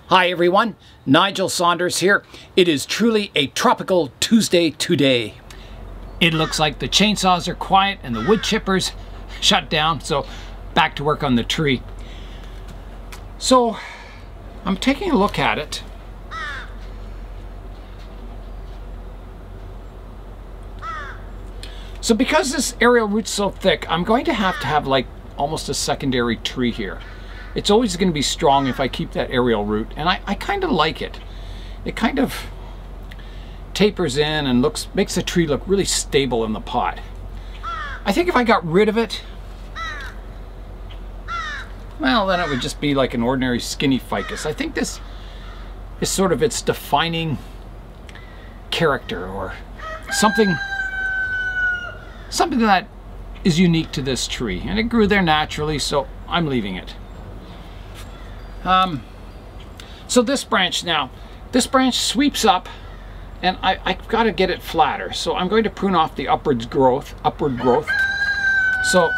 Hi everyone, Nigel Saunders here. It is truly a tropical Tuesday today. It looks like the chainsaws are quiet and the wood chippers shut down, so back to work on the tree. So I'm taking a look at it. So because this aerial root's so thick, I'm going to have like almost a secondary tree here. It's always going to be strong if I keep that aerial root, and I kind of like it. It kind of tapers in and makes the tree look really stable in the pot. I think if I got rid of it, well, then it would just be like an ordinary skinny ficus. I think this is sort of its defining character, or something that is unique to this tree, and it grew there naturally, so I'm leaving it. So this branch sweeps up, and I've got to get it flatter, so I'm going to prune off the upward growth. So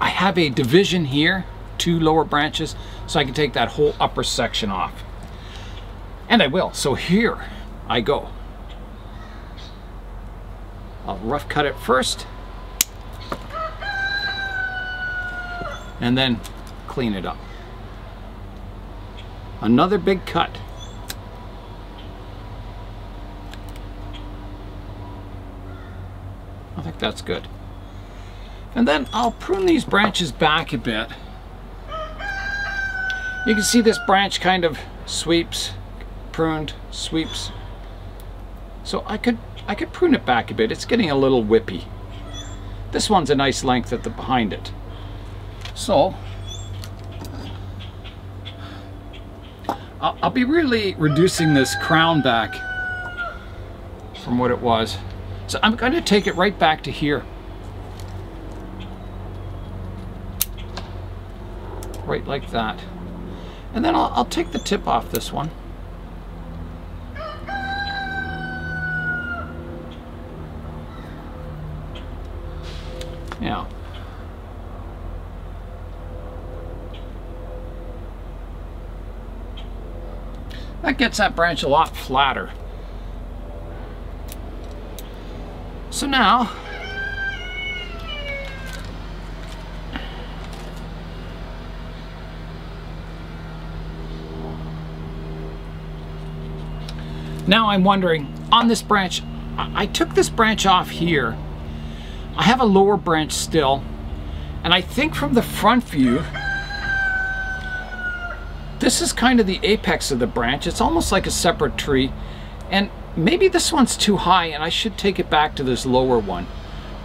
I have a division here, 2 lower branches, so I can take that whole upper section off, and I will. So here I go. I'll rough cut it first and then clean it up. Another big cut. I think that's good. And then I'll prune these branches back a bit. You can see this branch kind of sweeps, pruned, sweeps. So I could prune it back a bit. It's getting a little whippy. This one's a nice length at the behind it. So I'll be really reducing this crown back from what it was. So I'm going to take it right back to here. Right like that. And then I'll take the tip off this one. Now, that gets that branch a lot flatter. So now, I'm wondering, on this branch, I took this branch off here. I have a lower branch still, and I think from the front view, this is kind of the apex of the branch. It's almost like a separate tree, and maybe this one's too high and I should take it back to this lower one.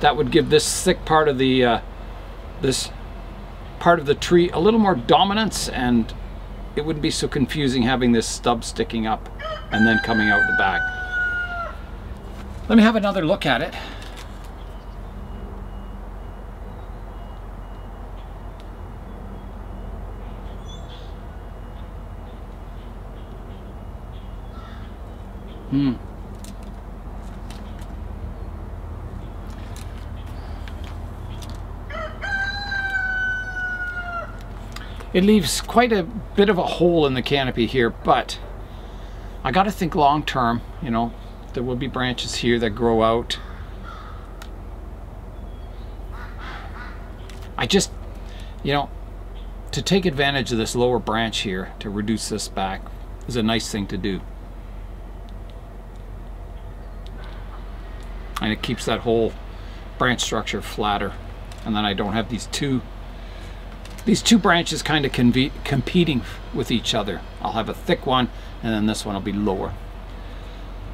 That would give this thick part of the tree a little more dominance, and it wouldn't be so confusing having this stub sticking up and then coming out the back. Let me have another look at it. It leaves quite a bit of a hole in the canopy here, but I got to think long term. You know, there will be branches here that grow out. I just, you know, to take advantage of this lower branch here to reduce this back is a nice thing to do. And it keeps that whole branch structure flatter, and then I don't have these two branches kind of competing with each other. I'll have a thick one, and then this one will be lower.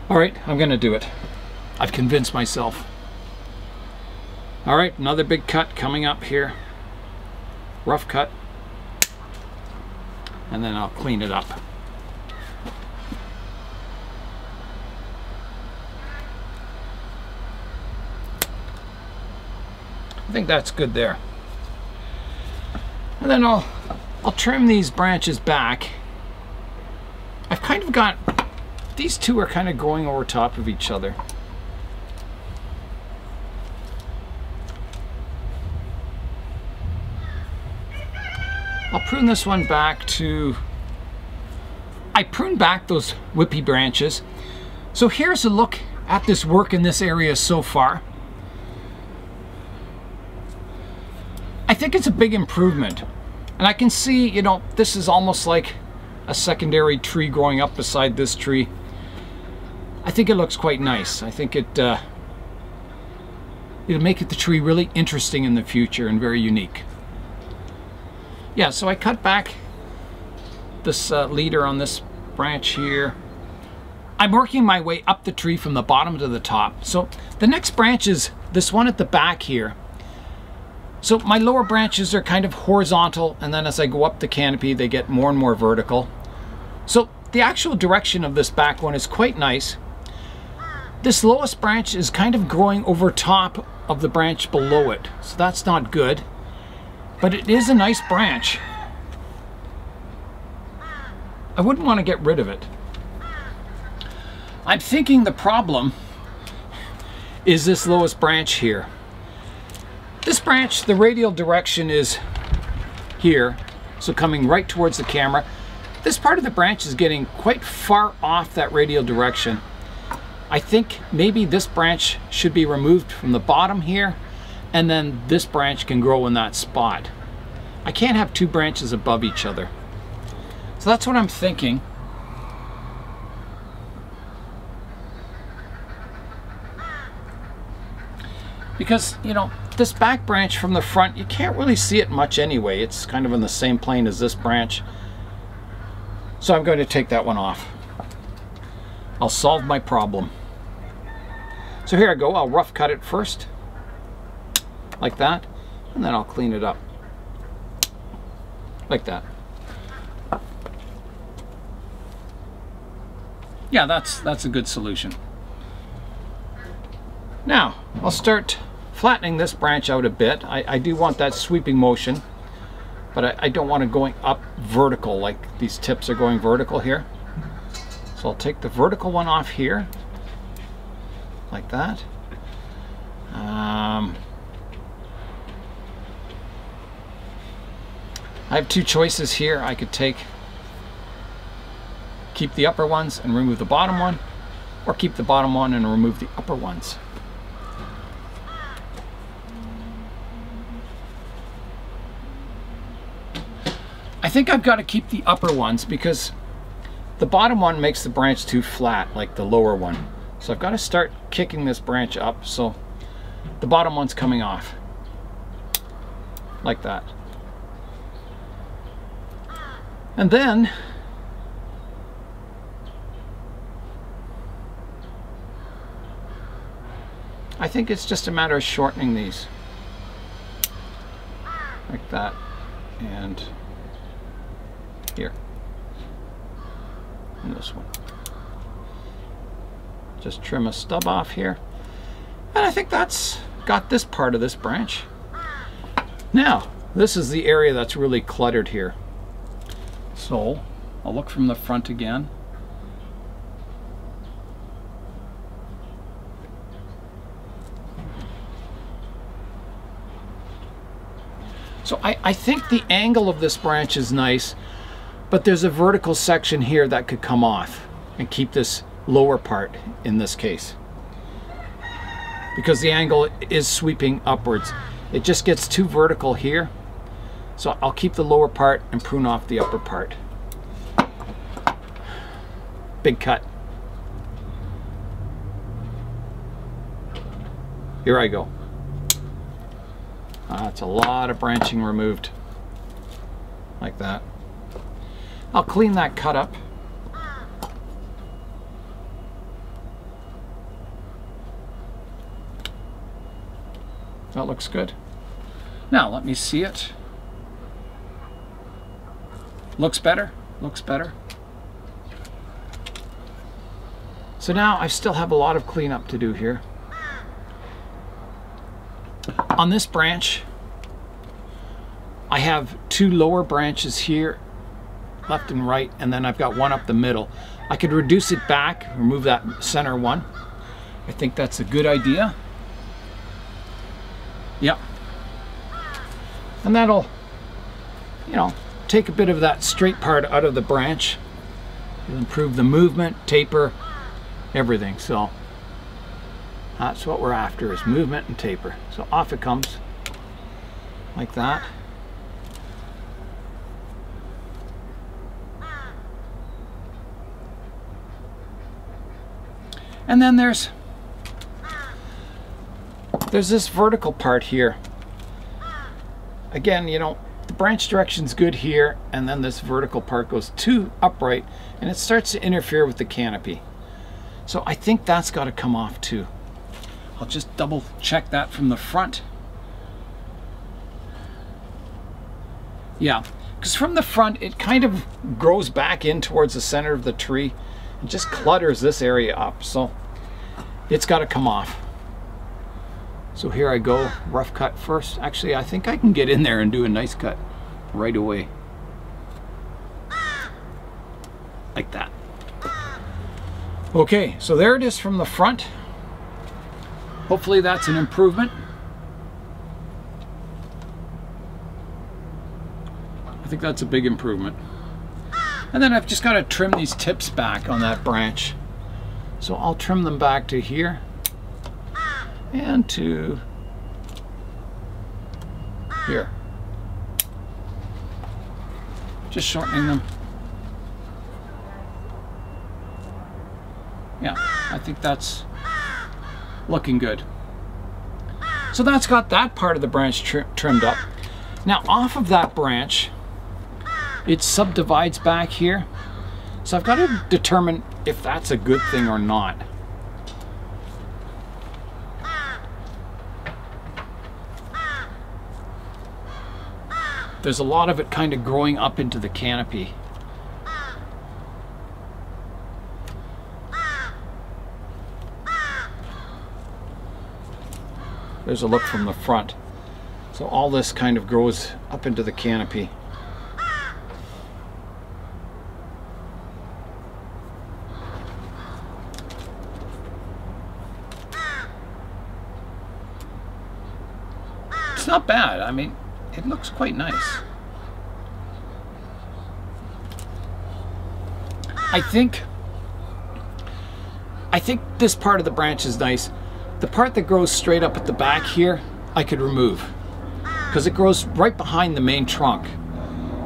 All right, I'm gonna do it. I've convinced myself. All right, another big cut coming up here. Rough cut, and then I'll clean it up. I think that's good there. And then I'll trim these branches back. I've kind of got, these two are kind of growing over top of each other. I'll prune this one back to I pruned back those whippy branches. So here's a look at this work in this area so far. I think it's a big improvement. And I can see, you know, this is almost like a secondary tree growing up beside this tree. I think it looks quite nice. I think it'll make the tree really interesting in the future and very unique. Yeah, so I cut back this leader on this branch here. I'm working my way up the tree from the bottom to the top. So the next branch is this one at the back here. So my lower branches are kind of horizontal, and then as I go up the canopy, they get more and more vertical. So the actual direction of this back one is quite nice. This lowest branch is kind of growing over top of the branch below it, so that's not good. But it is a nice branch. I wouldn't want to get rid of it. I'm thinking the problem is this lowest branch here. This branch, the radial direction is here, so coming right towards the camera. This part of the branch is getting quite far off that radial direction. I think maybe this branch should be removed from the bottom here, and then this branch can grow in that spot. I can't have two branches above each other. So that's what I'm thinking. Because, you know, this back branch from the front, you can't really see it much anyway. It's kind of in the same plane as this branch. So I'm going to take that one off. I'll solve my problem. So here I go. I'll rough cut it first, like that, and then I'll clean it up, like that. Yeah, that's a good solution. Now, I'll start flattening this branch out a bit. I do want that sweeping motion, but I don't want it going up vertical like these tips are going vertical here. So I'll take the vertical one off here, like that. I have two choices here. I could keep the upper ones and remove the bottom one, or keep the bottom one and remove the upper ones. I think I've got to keep the upper ones because the bottom one makes the branch too flat like the lower one. So I've got to start kicking this branch up so the bottom one's coming off, like that. And then I think it's just a matter of shortening these, like that, and here, and this one. Just trim a stub off here, and I think that's got this part of this branch. Now, this is the area that's really cluttered here. So I'll look from the front again. So I think the angle of this branch is nice, but there's a vertical section here that could come off and keep this lower part in this case, because the angle is sweeping upwards. It just gets too vertical here, so I'll keep the lower part and prune off the upper part. Big cut. Here I go. That's a lot of branching removed, like that. I'll clean that cut up. That looks good. Now let me see it. Looks better, looks better. So now I still have a lot of cleanup to do here. On this branch, I have two lower branches here, left and right, and then I've got one up the middle. I could reduce it back, remove that center one. I think that's a good idea. Yep. And that'll, you know, take a bit of that straight part out of the branch. It'll improve the movement, taper, everything. So that's what we're after, is movement and taper. So off it comes like that. And then there's this vertical part here. Again, you know, the branch direction's good here, and then this vertical part goes too upright and it starts to interfere with the canopy. So I think that's got to come off too. I'll just double check that from the front. Yeah, because from the front it kind of grows back in towards the center of the tree and just clutters this area up. So it's got to come off. So here I go, rough cut first. Actually, I think I can get in there and do a nice cut right away. Like that. Okay, so there it is from the front. Hopefully that's an improvement. I think that's a big improvement. And then I've just got to trim these tips back on that branch. So I'll trim them back to here and to here. Just shortening them. Yeah, I think that's looking good. So that's got that part of the branch trimmed up. Now off of that branch, it subdivides back here. So I've got to determine if that's a good thing or not. There's a lot of it kind of growing up into the canopy. There's a look from the front. So all this kind of grows up into the canopy. It's not bad. I mean, it looks quite nice. I think this part of the branch is nice. The part that grows straight up at the back here, I could remove because it grows right behind the main trunk.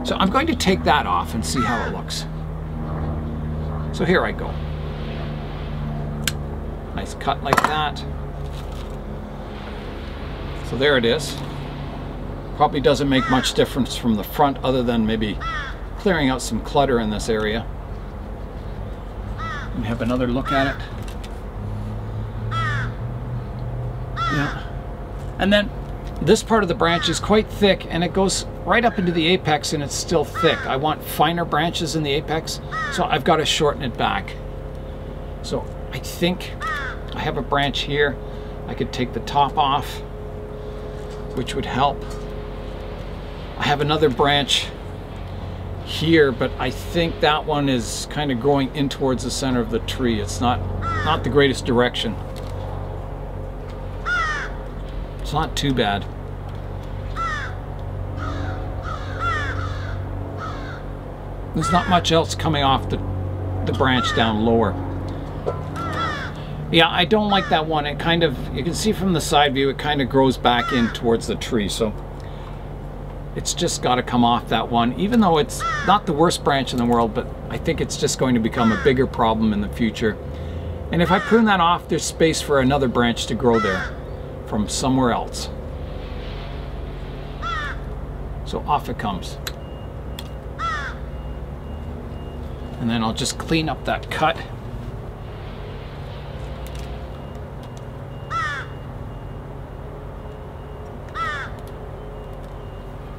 So I'm going to take that off and see how it looks. So here I go. Nice cut like that. So there it is. Probably doesn't make much difference from the front other than maybe clearing out some clutter in this area. Let me have another look at it. Yeah. And then this part of the branch is quite thick and it goes right up into the apex and it's still thick. I want finer branches in the apex, so I've got to shorten it back. So I think I have a branch here. I could take the top off, which would help. I have another branch here, but I think that one is kind of growing in towards the center of the tree. It's not the greatest direction. It's not too bad. There's not much else coming off the branch down lower. Yeah, I don't like that one. It kind of, you can see from the side view, it kind of grows back in towards the tree. So it's just got to come off that one, even though it's not the worst branch in the world, but I think it's just going to become a bigger problem in the future. And if I prune that off, there's space for another branch to grow there from somewhere else. So off it comes. And then I'll just clean up that cut.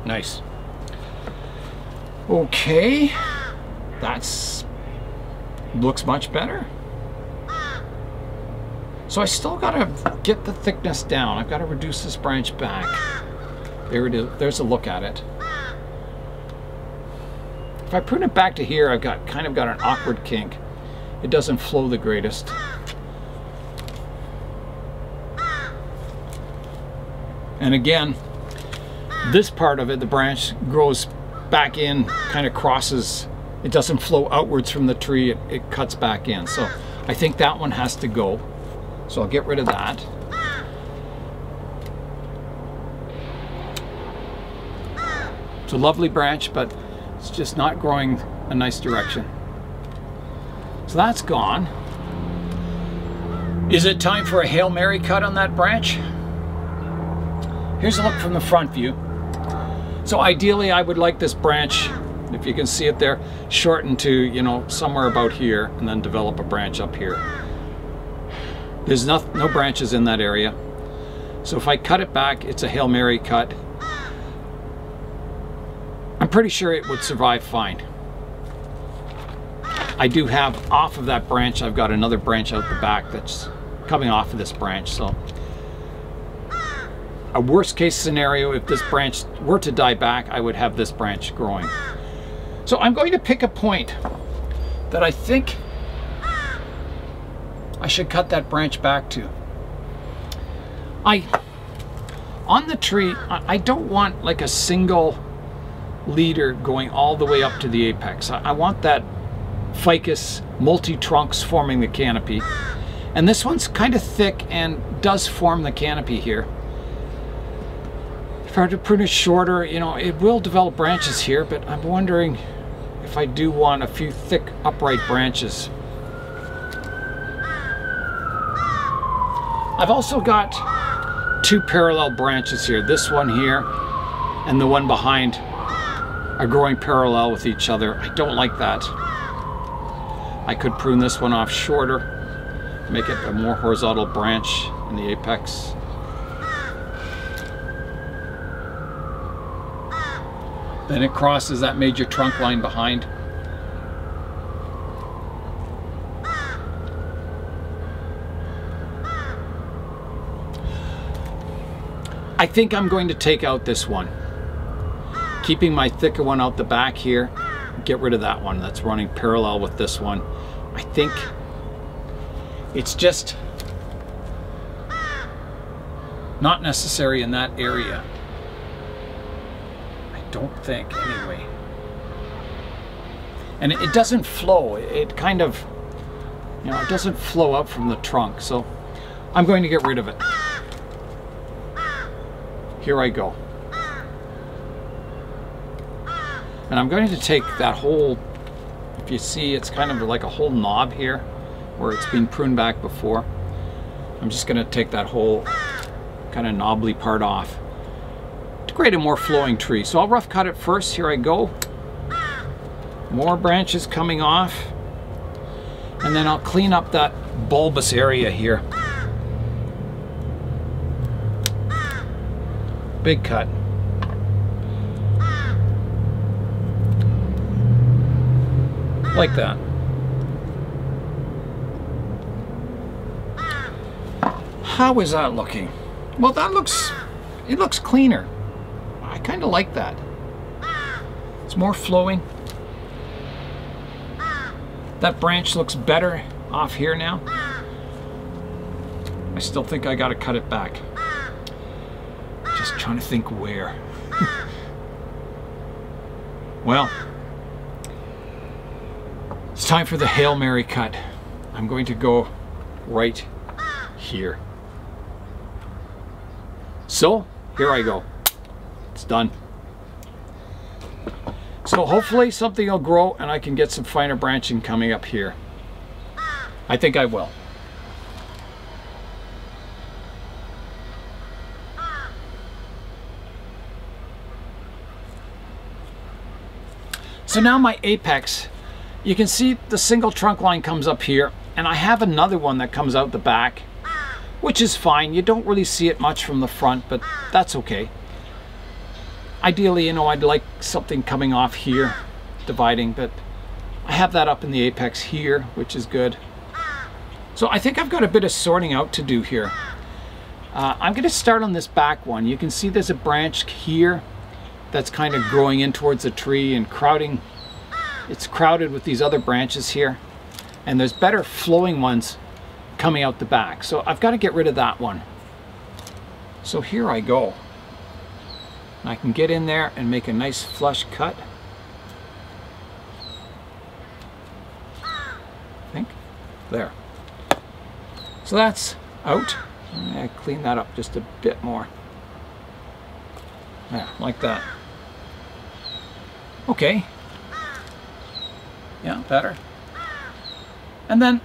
Nice. Okay, that's looks much better. So I still gotta get the thickness down. I've got to reduce this branch back. There it is. There's a look at it. If I prune it back to here, I've got kind of got an awkward kink. It doesn't flow the greatest. And again, this part of it, the branch grows back in, kind of crosses it doesn't flow outwards from the tree, it cuts back in. So I think that one has to go. So I'll get rid of that. It's a lovely branch, but it's just not growing a nice direction. So that's gone. Is it time for a Hail Mary cut on that branch? Here's a look from the front view. So ideally I would like this branch, if you can see it there, shortened to, you know, somewhere about here, and then develop a branch up here. There's no branches in that area. So if I cut it back, it's a Hail Mary cut. I'm pretty sure it would survive fine. I do have off of that branch, I've got another branch out the back that's coming off of this branch. So a worst case scenario, if this branch were to die back, I would have this branch growing. So I'm going to pick a point that I think I should cut that branch back to. On the tree, I don't want like a single leader going all the way up to the apex. I want that ficus multi-trunks forming the canopy. And this one's kind of thick and does form the canopy here. If I were to prune it shorter, you know, it will develop branches here, but I'm wondering if I do want a few thick upright branches. I've also got two parallel branches here. This one here and the one behind are growing parallel with each other. I don't like that. I could prune this one off shorter, make it a more horizontal branch in the apex. Then it crosses that major trunk line behind. I think I'm going to take out this one, keeping my thicker one out the back here. Get rid of that one that's running parallel with this one. I think it's just not necessary in that area. I don't think, anyway. And it doesn't flow. It kind of, you know, it doesn't flow up from the trunk. So I'm going to get rid of it. Here I go. And I'm going to take that whole, if you see, it's kind of like a whole knob here where it's been pruned back before. I'm just going to take that whole kind of knobbly part off to create a more flowing tree. So I'll rough cut it first. Here I go. More branches coming off. And then I'll clean up that bulbous area here. Big cut. Like that. How is that looking? Well, that looks, it looks cleaner. I kind of like that. It's more flowing. That branch looks better off here now. I still think I got to cut it back. Just trying to think where. Well, it's time for the Hail Mary cut. I'm going to go right here. So, here I go. It's done. So hopefully something will grow and I can get some finer branching coming up here. I think I will. So now my apex, you can see the single trunk line comes up here, and I have another one that comes out the back, which is fine. You don't really see it much from the front, but that's okay. Ideally, you know, I'd like something coming off here, dividing, but I have that up in the apex here, which is good. So I think I've got a bit of sorting out to do here. I'm going to start on this back one. You can see there's a branch here that's kind of growing in towards the tree and crowding. It's crowded with these other branches here, and there's better flowing ones coming out the back. So I've got to get rid of that one. So here I go. I can get in there and make a nice flush cut. There. So that's out. I clean that up just a bit more. Yeah, like that. Okay. Yeah, better. And then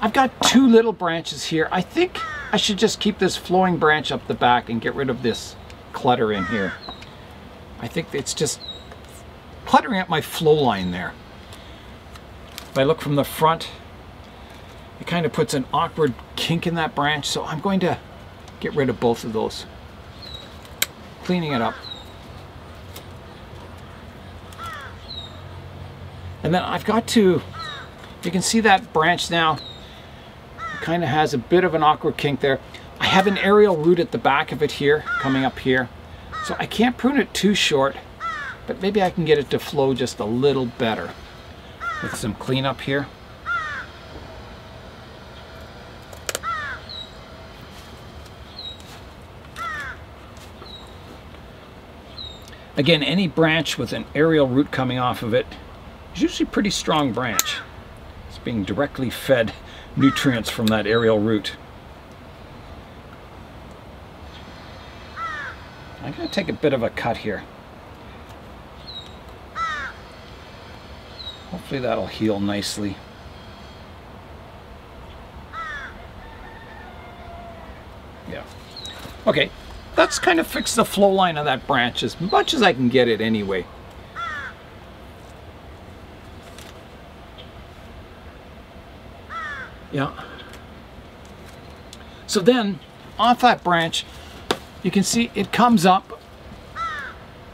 I've got two little branches here. I think I should just keep this flowing branch up the back and get rid of this clutter in here. I think it's just cluttering up my flow line there. If I look from the front, it kind of puts an awkward kink in that branch, so I'm going to get rid of both of those. Cleaning it up. And then I've got to, you can see that branch now, it kind of has a bit of an awkward kink there. I have an aerial root at the back of it here, coming up here. So I can't prune it too short, but maybe I can get it to flow just a little better with some cleanup here. Again, any branch with an aerial root coming off of it is usually a pretty strong branch. It's being directly fed nutrients from that aerial root. I'm going to take a bit of a cut here. Hopefully that'll heal nicely. Yeah. Okay. That's kind of fixed the flow line of that branch as much as I can get it anyway. Yeah. So then, off that branch, you can see it comes up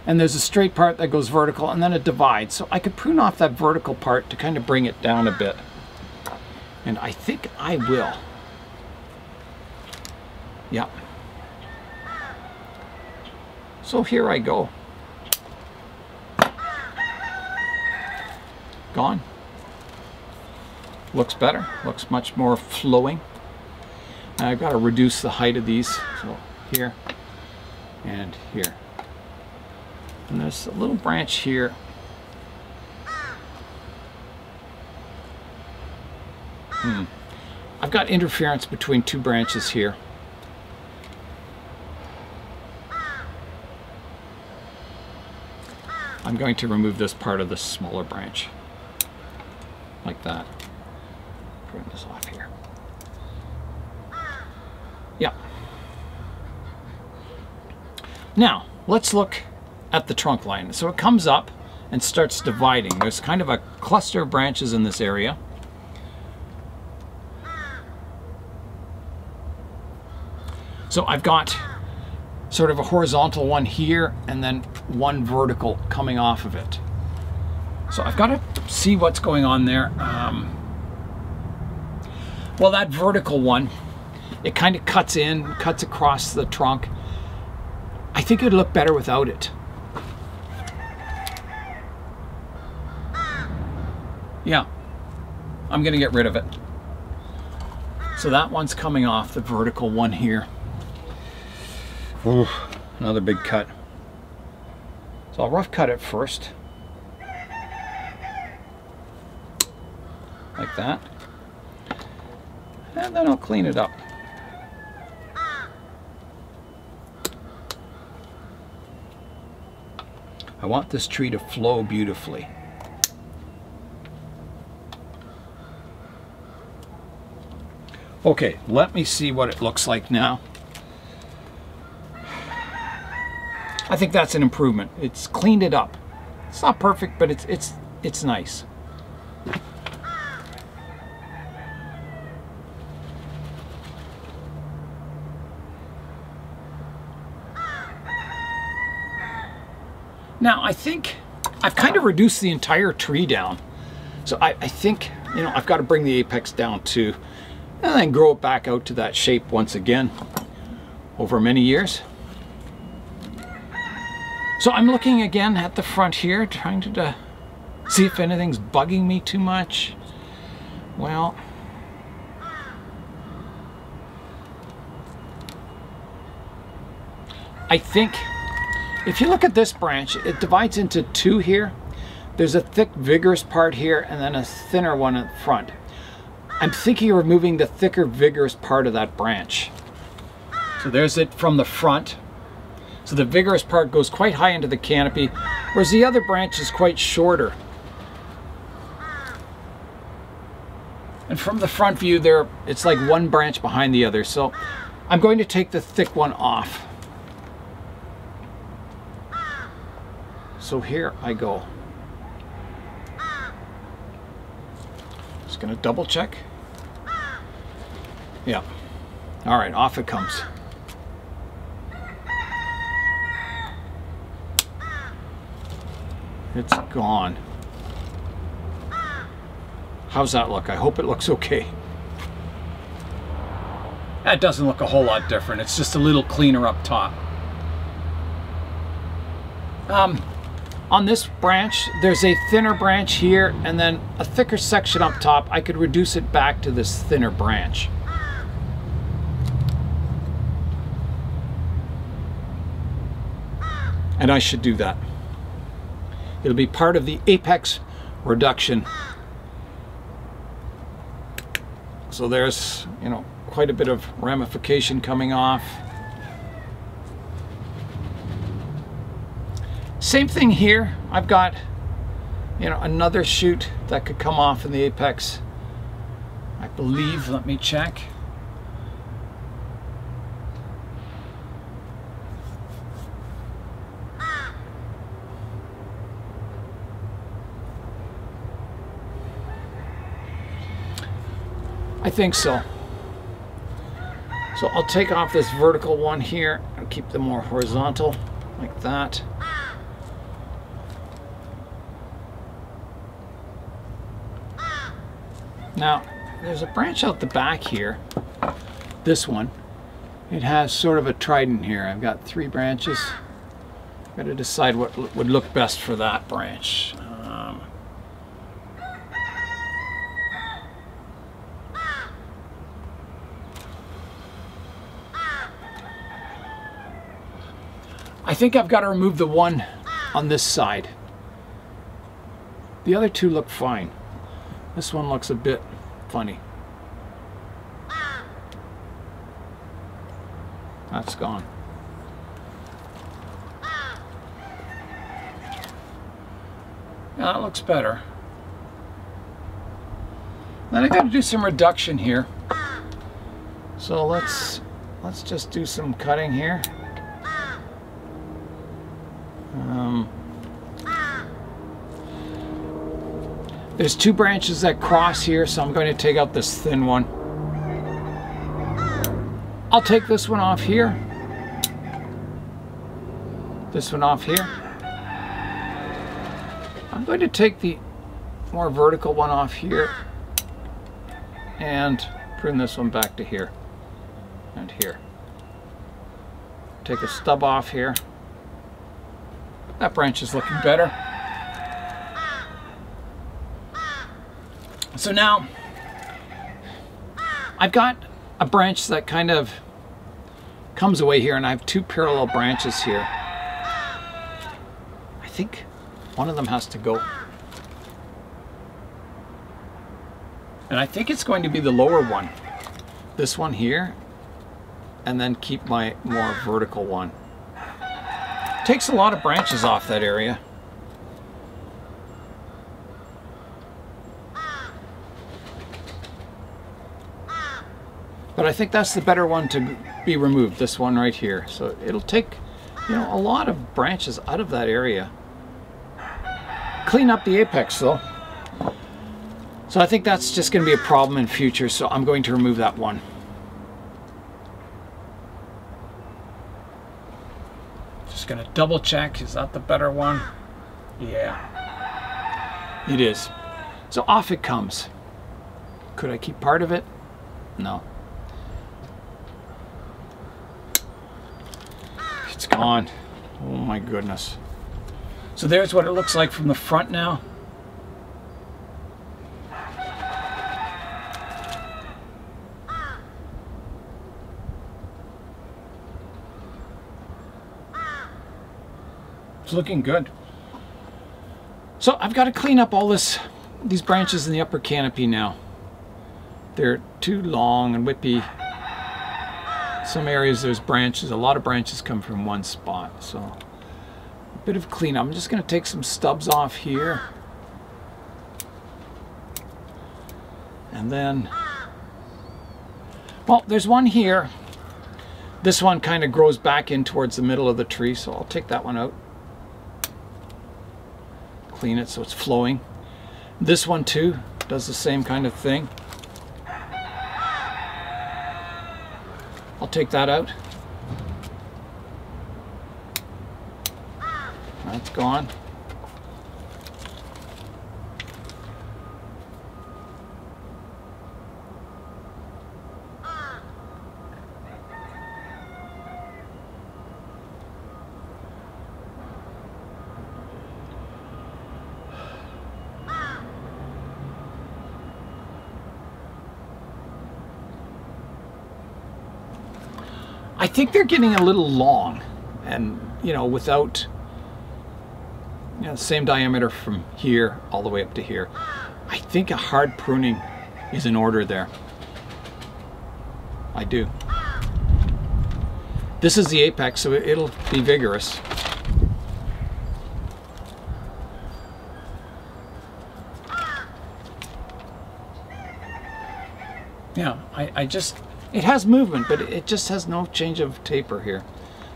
and there's a straight part that goes vertical and then it divides. So I could prune off that vertical part to kind of bring it down a bit. And I think I will. Yeah. So here I go. Gone. Looks better. Looks much more flowing. Now I've got to reduce the height of these. So here and here. And there's a little branch here. I've got interference between two branches here. I'm going to remove this part of the smaller branch, like that. Prune this off here. Yeah. Now, let's look at the trunk line. So it comes up and starts dividing. There's kind of a cluster of branches in this area. So I've got sort of a horizontal one here and then one vertical coming off of it. So I've got to see what's going on there. Well, that vertical one, it kind of cuts across the trunk. I think it would look better without it. Yeah, I'm going to get rid of it. So that one's coming off, the vertical one here. Ooh, another big cut. So I'll rough cut it first. Like that. And then I'll clean it up. I want this tree to flow beautifully. Okay, let me see what it looks like now. I think that's an improvement. It's cleaned it up. It's not perfect, but it's nice. Now I think I've kind of reduced the entire tree down. So I think, you know, I've got to bring the apex down too, and then grow it back out to that shape once again over many years. So I'm looking again at the front here, trying to see if anything's bugging me too much. Well, I think if you look at this branch, it divides into two here. There's a thick, vigorous part here and then a thinner one at the front. I'm thinking of removing the thicker, vigorous part of that branch. So there's it from the front. So the vigorous part goes quite high into the canopy, whereas the other branch is quite shorter. And from the front view there, it's like one branch behind the other. So I'm going to take the thick one off. So here I go. Just gonna double check. Yeah. All right, off it comes. It's gone. How's that look? I hope it looks okay. That doesn't look a whole lot different. It's just a little cleaner up top. On this branch, there's a thinner branch here and then a thicker section up top. I could reduce it back to this thinner branch. And I should do that. It'll be part of the apex reduction. So there's, you know, quite a bit of ramification coming off. Same thing here. I've got, you know, another shoot that could come off in the apex. I believe, let me check. I think so. So I'll take off this vertical one here and keep them more horizontal, like that. Now, there's a branch out the back here, this one. It has sort of a trident here. I've got 3 branches. I've got to decide what would look best for that branch. I think I've got to remove the one on this side. The other 2 look fine. This one looks a bit funny. That's gone. Yeah, that looks better. Then I got to do some reduction here. So let's just do some cutting here. There's 2 branches that cross here, so I'm going to take out this thin one. I'll take this one off here. This one off here. I'm going to take the more vertical one off here and prune this one back to here and here. Take a stub off here. That branch is looking better. So now I've got a branch that kind of comes away here, and I have 2 parallel branches here. I think one of them has to go. And I think it's going to be the lower one. This one here, and then keep my more vertical one. Takes a lot of branches off that area. But I think that's the better one to be removed, this one right here. So it'll take, you know, a lot of branches out of that area. Clean up the apex though. So I think that's just going to be a problem in future, so I'm going to remove that one. Just going to double check, is that the better one? Yeah, it is. So off it comes. Could I keep part of it? No. It's gone. Oh my goodness. So there's what it looks like from the front now. It's looking good. So I've got to clean up all these branches in the upper canopy now. they're too long and whippy. Some areas there's branches, a lot of branches come from one spot, so a bit of cleanup. I'm just going to take some stubs off here. And then, well, there's one here. This one kind of grows back in towards the middle of the tree, so I'll take that one out. Clean it so it's flowing. This one too does the same kind of thing. I'll take that out. That's gone. I think they're getting a little long, and without the same diameter from here all the way up to here. I think a hard pruning is in order there. I do. This is the apex, so it'll be vigorous. Yeah, it has movement, but it just has no change of taper here.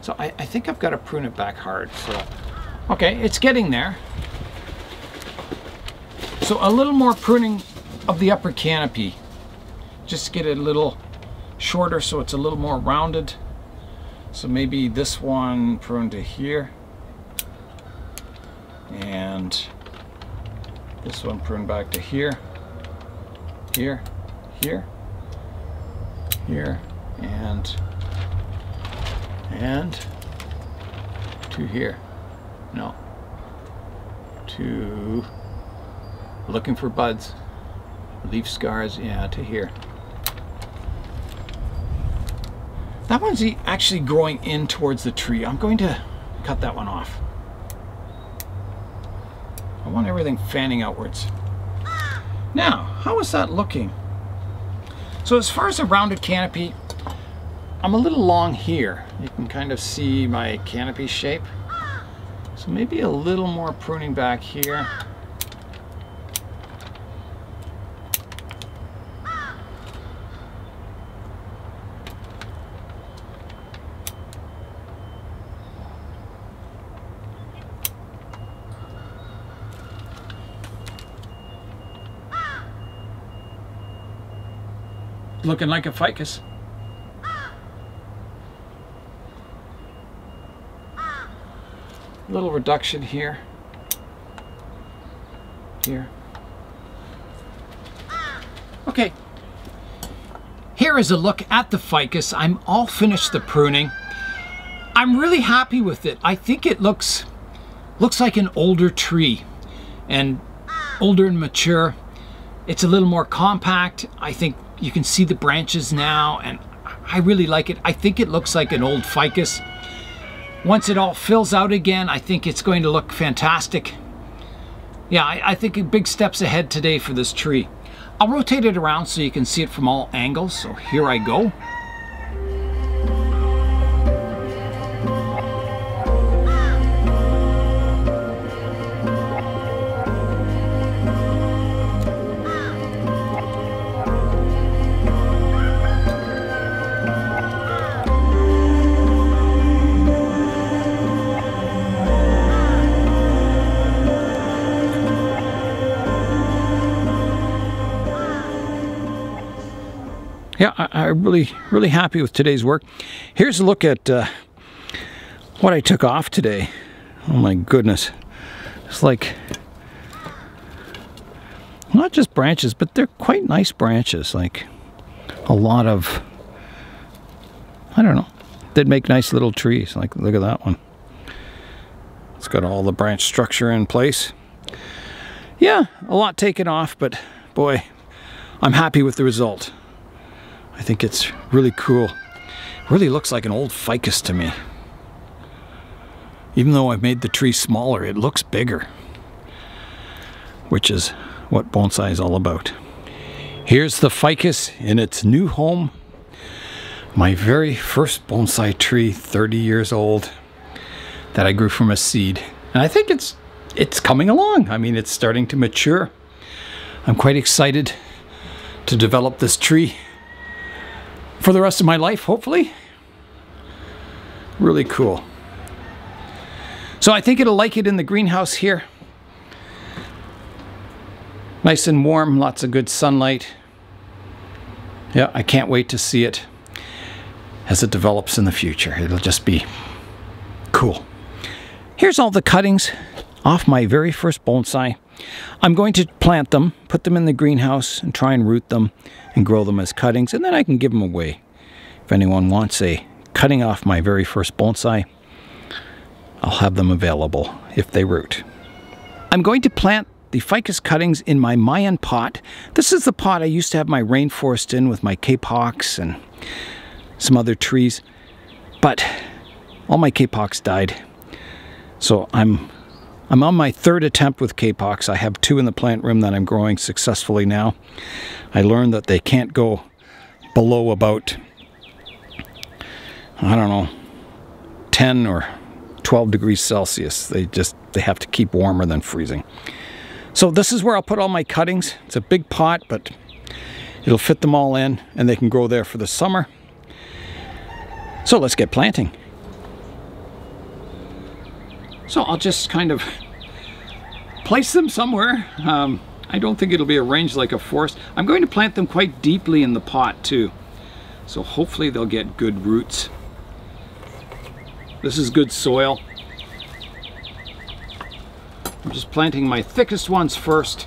So I think I've got to prune it back hard. So, okay, it's getting there. So a little more pruning of the upper canopy. Just to get it a little shorter so it's a little more rounded. So maybe this one prune to here. And this one prune back to here. Here, here. Here and to here. No, to looking for buds, leaf scars. Yeah, to here. That one's actually growing in towards the tree. I'm going to cut that one off. I want everything fanning outwards. Now, how is that looking? So as far as a rounded canopy, I'm a little long here. You can kind of see my canopy shape. So maybe a little more pruning back here. Looking like a ficus. Little reduction here. Here. Okay. Here is a look at the ficus. I'm all finished the pruning. I'm really happy with it. I think it looks like an older tree, and older and mature. It's a little more compact. I think you can see the branches now, and I really like it. I think it looks like an old ficus. Once it all fills out again, I think it's going to look fantastic. Yeah, I think big steps ahead today for this tree. I'll rotate it around so you can see it from all angles. So here I go. Yeah, I'm really happy with today's work. Here's a look at what I took off today. Oh my goodness. It's like, not just branches, but they're quite nice branches. Like a lot of, I don't know, they'd make nice little trees. Like, look at that one. It's got all the branch structure in place. Yeah, a lot taken off, but boy, I'm happy with the result. I think it's really cool. It really looks like an old ficus to me. Even though I've made the tree smaller, it looks bigger, which is what bonsai is all about. Here's the ficus in its new home. My very first bonsai tree, 30 years old, that I grew from a seed. And I think it's coming along. I mean, it's starting to mature. I'm quite excited to develop this tree for the rest of my life, hopefully. Really cool. So I think it'll like it in the greenhouse here. Nice and warm, lots of good sunlight. Yeah, I can't wait to see it as it develops in the future. It'll just be cool. Here's all the cuttings off my very first bonsai. I'm going to plant them, put them in the greenhouse, and try and root them and grow them as cuttings, and then I can give them away. If anyone wants a cutting off my very first bonsai, I'll have them available if they root. I'm going to plant the ficus cuttings in my Mayan pot. This is the pot I used to have my rainforest in with my kapok and some other trees, but all my kapok died. So I'm on my third attempt with kapok. I have 2 in the plant room that I'm growing successfully now. I learned that they can't go below about, I don't know, 10 or 12 degrees Celsius. They have to keep warmer than freezing. So this is where I'll put all my cuttings. It's a big pot, but it'll fit them all in, and they can grow there for the summer. So let's get planting. So I'll just kind of place them somewhere. I don't think it'll be arranged like a forest. I'm going to plant them quite deeply in the pot too. So hopefully they'll get good roots. This is good soil. I'm just planting my thickest ones first,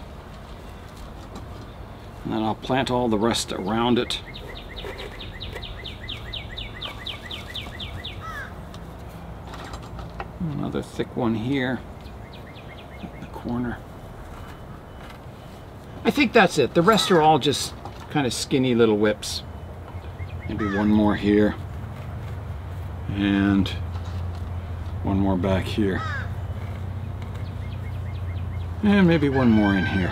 and then I'll plant all the rest around it. Another thick one here in the corner. I think that's it. The rest are all just kind of skinny little whips. Maybe one more here and one more back here. And maybe one more in here.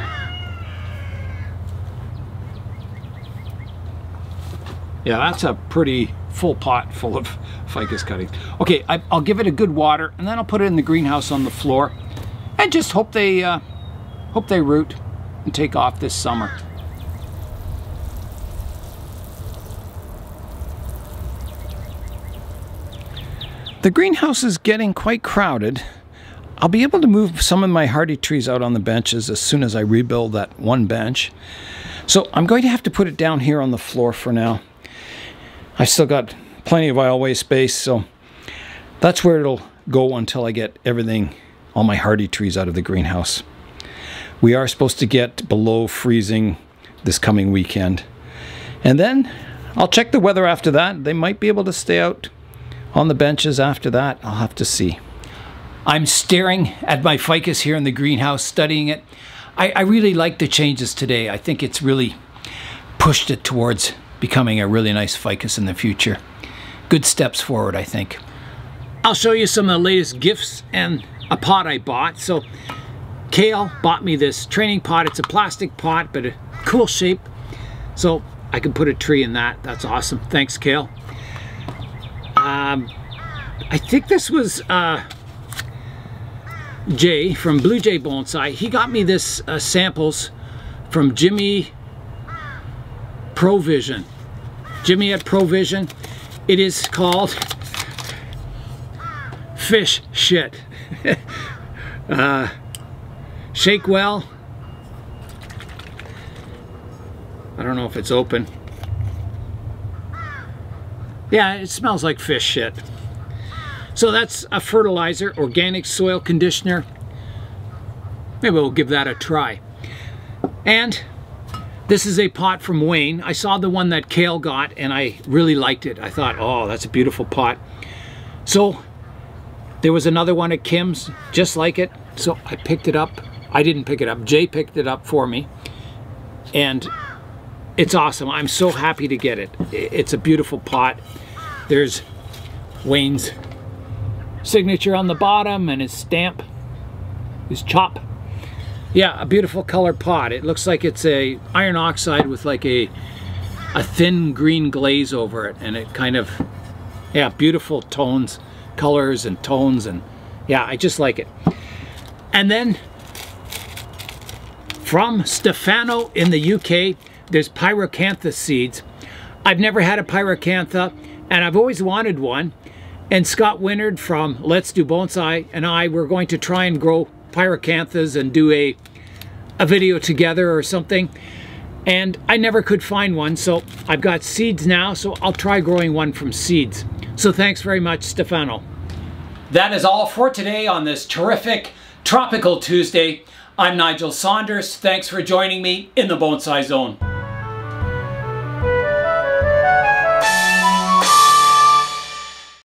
Yeah, that's a pretty full pot full of ficus cuttings. Okay, I'll give it a good water, and then I'll put it in the greenhouse on the floor, and just hope they root and take off this summer. The greenhouse is getting quite crowded. I'll be able to move some of my hardy trees out on the benches as soon as I rebuild that one bench. So I'm going to have to put it down here on the floor for now. I've still got plenty of aisleway space, so that's where it'll go until I get everything, all my hardy trees out of the greenhouse. We are supposed to get below freezing this coming weekend. And then I'll check the weather after that. They might be able to stay out on the benches after that. I'll have to see. I'm staring at my ficus here in the greenhouse, studying it. I really like the changes today. I think it's really pushed it towards becoming a really nice ficus in the future. Good steps forward, I think. I'll show you some of the latest gifts and a pot I bought. So Kale bought me this training pot. It's a plastic pot, but a cool shape. So I can put a tree in that. That's awesome. Thanks, Kale. I think this was Jay from Blue Jay Bonsai. He got me this samples from Jimmy Provision. Jimmy at Provision. It is called Fish Shit. Shake well. I don't know if it's open. Yeah, it smells like fish shit. So that's a fertilizer, organic soil conditioner. Maybe we'll give that a try. And this is a pot from Wayne. I saw the one that Kale got and I really liked it. I thought, oh, that's a beautiful pot. So there was another one at Kim's just like it. So I picked it up. I didn't pick it up. Jay picked it up for me. And it's awesome. I'm so happy to get it. It's a beautiful pot. There's Wayne's signature on the bottom and his stamp, his chop. Yeah, a beautiful color pot. It looks like it's a iron oxide with like a thin green glaze over it, and it kind of, yeah, beautiful tones, colors and tones, and yeah, I just like it. And then from Stefano in the UK, there's pyracantha seeds. I've never had a pyracantha, and I've always wanted one. And Scott Winard from Let's Do Bonsai and I were going to try and grow pyracanthas and do a video together or something. And I never could find one, so I've got seeds now, so I'll try growing one from seeds. So thanks very much, Stefano. That is all for today on this terrific Tropical Tuesday. I'm Nigel Saunders. Thanks for joining me in the Bonsai Zone.